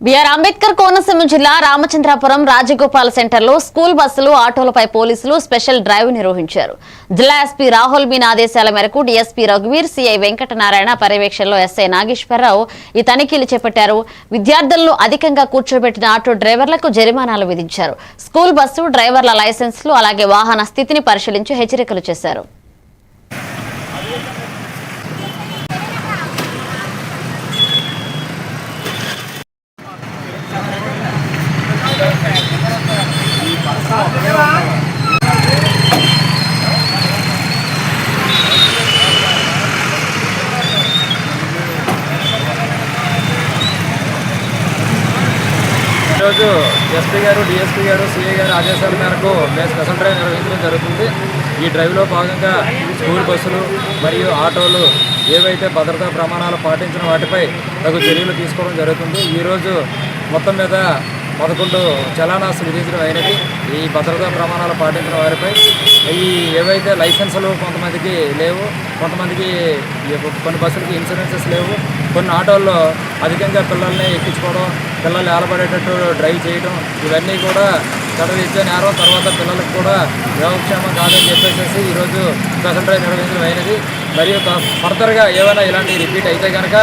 BR Ambedkar Konaseema జిల్లా రామచంద్రాపురం రాజగోపాల్ సెంటర్లో school బస్సులు ఆటోలపై పోలీసులు స్పెషల్ డ్రైవ్ నిర్వహించారు. జిల్లా ఎస్పీ రాహుల్ మీనా ఆదేశాల మేరకు డీఎస్పీ రఘువీర్, సిఐ వెంకటనారాయణ పర్యవేక్షణలో ఎస్ఐ నాగేశ్వరరావు ఈ తనిఖీలు చేపట్టారు. విద్యార్థులను అధికంగా కూర్చోబెట్టిన ఆటో డ్రైవర్లకు జరిమానాలు విధించారు. స్కూల్ బస్సు డ్రైవర్ల లైసెన్సులు అలాగే వాహన స్థితిని పరిశీలించి హెచ్చరికలు చేశారు. ఈరోజు ఎస్పీ గారు, డిఎస్పీ గారు, సిఐ గారు ఆదేశాల మేరకు మేము స్పెషల్ డ్రైవ్ నిర్వహించడం జరుగుతుంది. ఈ డ్రైవ్లో భాగంగా స్కూల్ బస్సులు మరియు ఆటోలు ఏవైతే భద్రతా ప్రమాణాలు పాటించిన వాటిపై తగు చర్యలు తీసుకోవడం జరుగుతుంది. ఈరోజు మొత్తం మీద 11 చలానాలు విధించడం అయినది. ఈ భద్రతా ప్రమాణాలు పాటించిన వారిపై ఈ ఏవైతే లైసెన్సులు కొంతమందికి లేవు, కొంతమందికి కొన్ని బస్సులకి ఇన్సూరెన్సెస్ లేవు, కొన్ని ఆటోల్లో అధికంగా పిల్లల్ని ఎక్కించుకోవడం, పిల్లల్ని ఏలబడేటట్టు డ్రైవ్ చేయడం, ఇవన్నీ కూడా చట్టరీత్యా నేరం. తర్వాత పిల్లలకు కూడా యోగక్షేమం కాదని చెప్పేసి ఈరోజు స్పెషల్ డ్రైవ్ నిర్వహించడం అయినది. మరియు ఫర్దర్గా ఏమైనా ఇలాంటి రిపీట్ అయితే కనుక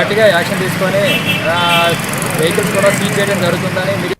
గట్టిగా యాక్షన్ తీసుకొని వెహికల్స్ కూడా సీజ్ చేయడం జరుగుతుందని